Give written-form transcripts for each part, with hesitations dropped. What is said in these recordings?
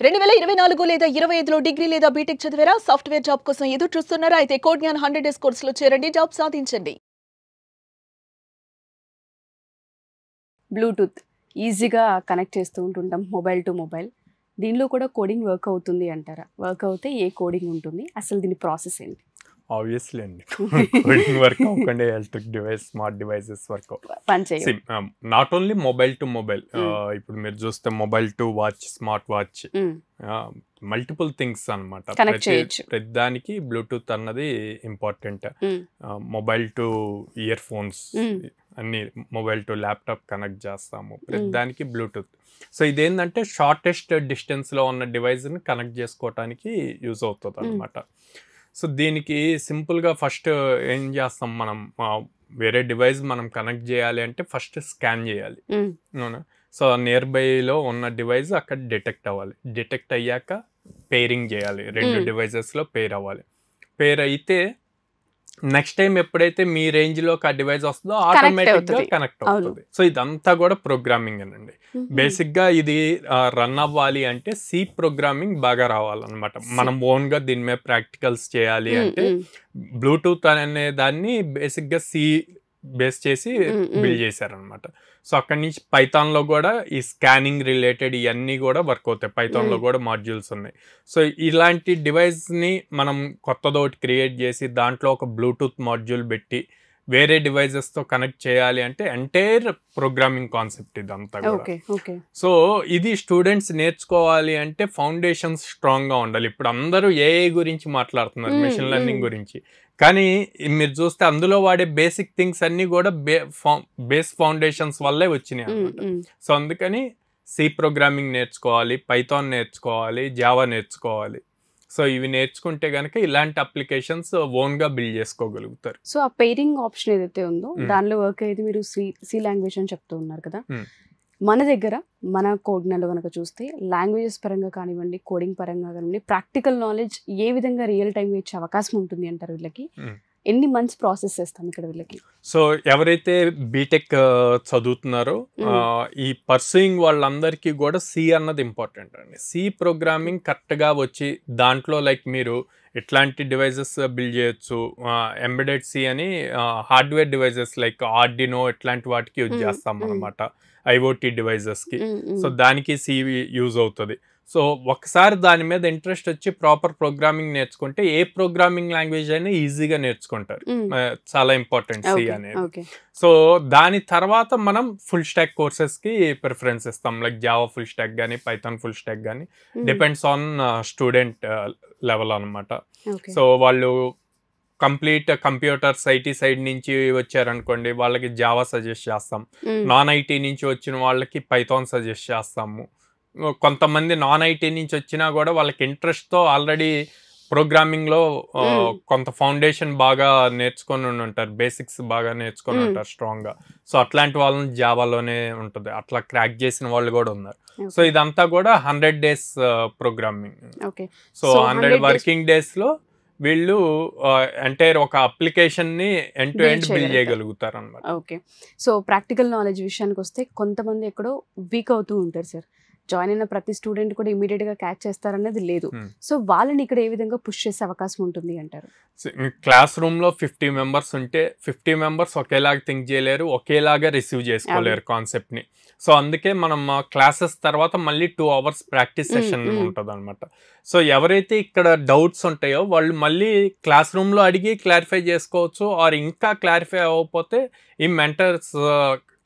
2024 లేదా 25లో డిగ్రీ లేదా బీటెక్ చదివారా? సాఫ్ట్‌వేర్ జాబ్ కోసం ఎదురు చూస్తున్నారా? అయితే కోడ్ జ్ఞాన్ 100 డేస్ కోర్సులో చేరండి, జాబ్ సాధించండి. బ్లూటూత్ ఈజీగా కనెక్ట్ చేస్తూ ఉంటుంటాం మొబైల్ టు మొబైల్. దీనిలో కూడా కోడింగ్ వర్క్ అవుతుంది అంటారా? వర్క్ అవుతే ఏ కోడింగ్ ఉంటుంది? అసలు దీని ప్రాసెస్ ఏంటి? ఆబ్వియస్లీ అండి. కోడింగ్ వర్క్ అవ్వకుండా electric device, smart devices work పనిచేయవు. Not only mobile to mobile. ఇప్పుడు మీరు చూస్తే mobile to watch, smart watch, multiple things అనమాట. ప్రతి దానికి బ్లూటూత్ అన్నది important. Mobile to ear phones అన్ని, మొబైల్ టు ల్యాప్టాప్ కనెక్ట్ చేస్తాము, ప్రతి దానికి బ్లూటూత్. సో ఇదేంటంటే షార్టెస్ట్ డిస్టెన్స్లో ఉన్న డివైస్ని కనెక్ట్ చేసుకోవటానికి యూజ్ అవుతుంది అనమాట. సో దీనికి సింపుల్గా ఫస్ట్ ఏం చేస్తాం మనం, వేరే డివైస్ మనం కనెక్ట్ చేయాలి అంటే ఫస్ట్ స్కాన్ చేయాలి. అవునా? సో నియర్ బైలో ఉన్న డివైస్ అక్కడ డిటెక్ట్ అవ్వాలి. డిటెక్ట్ అయ్యాక పేరింగ్ చేయాలి, రెండు డివైజెస్లో పేర్ అవ్వాలి. పేర్ అయితే నెక్స్ట్ టైం ఎప్పుడైతే మీ రేంజ్లోకి ఆ డివైస్ వస్తుందో ఆటోమేటిక్గా కనెక్ట్ అవుతుంది. సో ఇదంతా కూడా ప్రోగ్రామింగ్ అనండి. బేసిక్గా ఇది రన్ అవ్వాలి అంటే సి ప్రోగ్రామింగ్ బాగా రావాలన్నమాట. మనం ఓన్గా దీని మీద ప్రాక్టికల్స్ చేయాలి అంటే బ్లూటూత్ అనే దాన్ని బేసిక్గా సి బేస్ చేసి బిల్డ్ చేశారనమాట. సో అక్కడి నుంచి పైథాన్లో కూడా ఈ స్కానింగ్ రిలేటెడ్ ఇవన్నీ కూడా వర్క్ అవుతాయి. పైథాన్లో కూడా మాడ్యూల్స్ ఉన్నాయి. సో ఇలాంటి డివైస్ని మనం కొత్తదోటి క్రియేట్ చేసి దాంట్లో ఒక బ్లూటూత్ మాడ్యూల్ పెట్టి వేరే డివైజెస్తో కనెక్ట్ చేయాలి అంటే ఎంటైర్ ప్రోగ్రామింగ్ కాన్సెప్ట్ ఇదంతా కూడా. సో ఇది స్టూడెంట్స్ నేర్చుకోవాలి అంటే ఫౌండేషన్స్ స్ట్రాంగ్గా ఉండాలి. ఇప్పుడు అందరూ ఏఐ గురించి మాట్లాడుతున్నారు, మెషిన్ లెర్నింగ్ గురించి, కానీ మీరు చూస్తే అందులో వాడే బేసిక్ థింగ్స్ అన్నీ కూడా బేస్ ఫౌండేషన్స్ వల్లే వచ్చినాయి అనమాట. సో అందుకని సి ప్రోగ్రామింగ్ నేర్చుకోవాలి, పైథాన్ నేర్చుకోవాలి, జావా నేర్చుకోవాలి. సో ఇవి నేర్చుకుంటే కనుక ఇలాంటి అప్లికేషన్స్ ఓన్గా బిల్డ్ చేసుకోగలుగుతారు. సో ఆ పేరింగ్ ఆప్షన్ ఏదైతే ఉందో దానిలో వర్క్ అయితే మీరు సి లాంగ్వేజ్ అని చెప్తూ ఉన్నారు కదా. మన దగ్గర మన కోడ్ నెల కనుక చూస్తే లాంగ్వేజెస్ పరంగా కానివ్వండి, కోడింగ్ పరంగా కానివ్వండి, ప్రాక్టికల్ నాలెడ్జ్ ఏ విధంగా రియల్ టైంగా ఇచ్చే అవకాశం ఉంటుంది అంటారు? వీళ్ళకి ఎన్ని మంత్స్ ప్రాసెస్ చేస్తాం ఇక్కడ వీళ్ళకి? సో ఎవరైతే బీటెక్ చదువుతున్నారో ఈ పర్సూయింగ్ వాళ్ళందరికీ కూడా సి అన్నది ఇంపార్టెంట్ అండి. సి ప్రోగ్రామింగ్ కరెక్ట్గా వచ్చి దాంట్లో లైక్ మీరు ఎట్లాంటి డివైజెస్ బిల్డ్ చేయొచ్చు. ఎంబెడెడ్ సి అని హార్డ్వేర్ డివైజెస్ లైక్ ఆర్డినో ఇట్లాంటి వాటికి యూజ్ చేస్తాం అనమాట, ఐఓటీ డివైజెస్కి. సో దానికి సి యూజ్ అవుతుంది. సో ఒకసారి దాని మీద ఇంట్రెస్ట్ వచ్చి ప్రాపర్ ప్రోగ్రామింగ్ నేర్చుకుంటే ఏ ప్రోగ్రామింగ్ లాంగ్వేజ్ అయినా ఈజీగా నేర్చుకుంటారు. చాలా ఇంపార్టెంట్ సి అనేది. సో దాని తర్వాత మనం ఫుల్ స్టాక్ కోర్సెస్కి ప్రిఫరెన్స్ ఇస్తాం, లైక్ జావా ఫుల్ స్టాక్ కానీ, పైథాన్ ఫుల్ స్టాక్ కానీ, డిపెండ్స్ ఆన్ స్టూడెంట్ లెవెల్ అనమాట. సో వాళ్ళు కంప్లీట్ కంప్యూటర్స్ ఐటీ సైడ్ నుంచి వచ్చారనుకోండి, వాళ్ళకి జావా సజెస్ట్ చేస్తాం. నాన్ ఐటీ నుంచి వచ్చిన వాళ్ళకి పైథాన్ సజెస్ట్ చేస్తాము. కొంతమంది నాన్ ఐటీ నుంచి వచ్చినా కూడా వాళ్ళకి ఇంట్రెస్ట్తో ఆల్రెడీ ప్రోగ్రామింగ్లో కొంత ఫౌండేషన్ బాగా నేర్చుకొని ఉంటారు, బేసిక్స్ బాగా నేర్చుకొని ఉంటారు స్ట్రాంగ్గా. సో అట్లాంటి వాళ్ళని జావాలోనే ఉంటుంది, అట్లా క్రాక్ చేసిన వాళ్ళు కూడా ఉన్నారు. సో ఇదంతా కూడా 100 days ప్రోగ్రామింగ్. సో 100 వర్కింగ్ డేస్లో వీళ్ళు ఎంటైర్ ఒక అప్లికేషన్ని ఎండ్ టు ఎండ్ బిల్డ్ చేయగలుగుతారు అనమాట. ఓకే. సో ప్రాక్టికల్ నాలెడ్జ్ విషయానికి వస్తే కొంతమంది ఎక్కడో వీక్ అవుతూ ఉంటారు సార్. జాయిన్ అయిన ప్రతి స్టూడెంట్ కూడా ఇమీడియట్గా క్యాచ్ చేస్తారనేది లేదు. సో వాళ్ళని ఇక్కడ ఏ విధంగా పుష్ చేసే అవకాశం ఉంటుంది అంటారు? క్లాస్ రూమ్లో 50 members ఉంటే 50 members ఒకేలాగా థింక్ చేయలేరు, ఒకేలాగా రిసీవ్ చేసుకోలేరు కాన్సెప్ట్ని. సో అందుకే మనం క్లాసెస్ తర్వాత మళ్ళీ 2 hours ప్రాక్టీస్ సెషన్ ఉంటుంది అనమాట. సో ఎవరైతే ఇక్కడ డౌట్స్ ఉంటాయో వాళ్ళు మళ్ళీ క్లాస్ రూమ్లో అడిగి క్లారిఫై చేసుకోవచ్చు, ఆర్ ఇంకా క్లారిఫై అవ్వకపోతే ఈ మెంటర్స్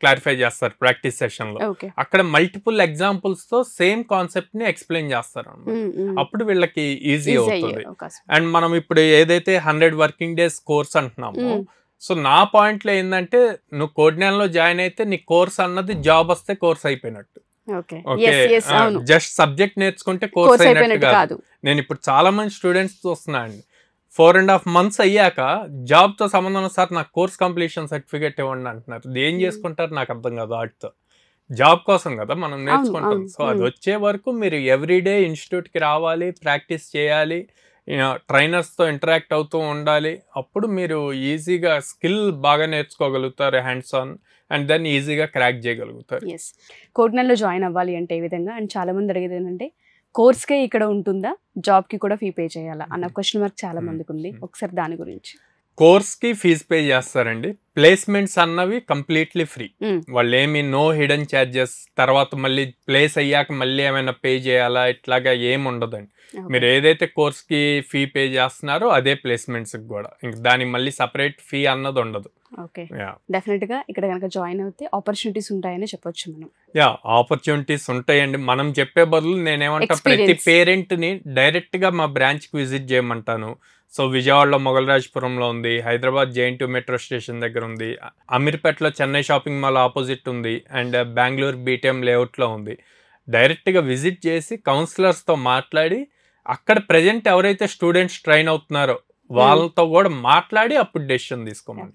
క్లారిఫై చేస్తారు ప్రాక్టీస్ సెషన్లో. అక్కడ మల్టిపుల్ ఎగ్జాంపుల్స్తో సేమ్ కాన్సెప్ట్ని ఎక్స్ప్లెయిన్ చేస్తారు అన్నమాట. అప్పుడు వీళ్ళకి ఈజీ అవుతుంది. అండ్ మనం ఇప్పుడు ఏదైతే 100 working days కోర్స్ అంటున్నామో, సో నా పాయింట్లో ఏంటంటే నువ్వు కోడ్నాన్లో జాయిన్ అయితే నీ కోర్స్ అన్నది జాబ్ వస్తే కోర్స్ అయిపోయినట్టు. ఓకే, జస్ట్ సబ్జెక్ట్ నేర్చుకుంటే కోర్స్ అయినట్టు కాదు. నేను ఇప్పుడు చాలా మంది స్టూడెంట్స్ చూస్తున్నా అండి, 4.5 months అయ్యాక జాబ్తో సంబంధం సార్ నాకు కోర్స్ కంప్లీషన్ సర్టిఫికేట్ ఇవ్వండి అంటున్నారు. ఏం చేసుకుంటారు నాకు అర్థం కాదు. వాటితో జాబ్ కోసం కదా మనం నేర్చుకుంటాం. సో అది వచ్చే వరకు మీరు ఎవ్రీడే ఇన్స్టిట్యూట్కి రావాలి, ప్రాక్టీస్ చేయాలి, ట్రైనర్స్తో ఇంటరాక్ట్ అవుతూ ఉండాలి. అప్పుడు మీరు ఈజీగా స్కిల్ బాగా నేర్చుకోగలుగుతారు, హ్యాండ్స్ ఆన్, అండ్ దెన్ ఈజీగా క్రాక్ చేయగలుగుతారు. కోడ్నెల్లో జాయిన్ అవ్వాలి అంటే ఏ విధంగా? అండ్ చాలా మంది అడిగేది ఏంటంటే కోర్స్కే ఇక్కడ ఉంటుందా, జాబ్ కి కూడా ఫీ పే చేయాలా అన్న క్వశ్చన్ మార్క్ చాలా మందికి ఉంది. ఒకసారి దాని గురించి. కోర్స్ కి ఫీజు పే చేస్తారండి. ప్లేస్మెంట్స్ అన్నవి కంప్లీట్లీ ఫ్రీ. వాళ్ళు ఏమి నో హిడెన్ ఛార్జెస్, తర్వాత మళ్ళీ ప్లేస్ అయ్యాక మళ్ళీ ఏమైనా పే చేయాలా ఇట్లాగా ఏమి ఉండదండి. మీరు ఏదైతే కోర్స్ కి ఫీ పే చేస్తున్నారో అదే ప్లేస్మెంట్స్ కూడా, ఇంక దానికి మళ్ళీ సపరేట్ ఫీ అన్నది ఉండదు. ఓకే, డెఫినెట్ గా ఇక్కడ కనుక జాయిన్ అవుతే ఆపర్చునిటీస్ ఉంటాయని చెప్పొచ్చు మనం. ఆపర్చునిటీస్ ఉంటాయండి. మనం చెప్పే బదులు నేనేమంటా, ప్రతి పేరెంట్ ని డైరెక్ట్ గా మా బ్రాంచ్ కి విజిట్ చేయమంటాను. సో విజయవాడలో మొగల్రాజ్పురంలో ఉంది, హైదరాబాద్ JNT మెట్రో స్టేషన్ దగ్గర ఉంది, అమీర్పేటలో చెన్నై షాపింగ్ మాల్ ఆపోజిట్ ఉంది, అండ్ బెంగళూరు BTM లేఅవుట్లో ఉంది. డైరెక్ట్గా విజిట్ చేసి కౌన్సిలర్స్తో మాట్లాడి, అక్కడ ప్రజెంట్ ఎవరైతే స్టూడెంట్స్ ట్రైన్ అవుతున్నారో వాళ్ళతో కూడా మాట్లాడి అప్పుడు డెసిషన్ తీసుకోమని.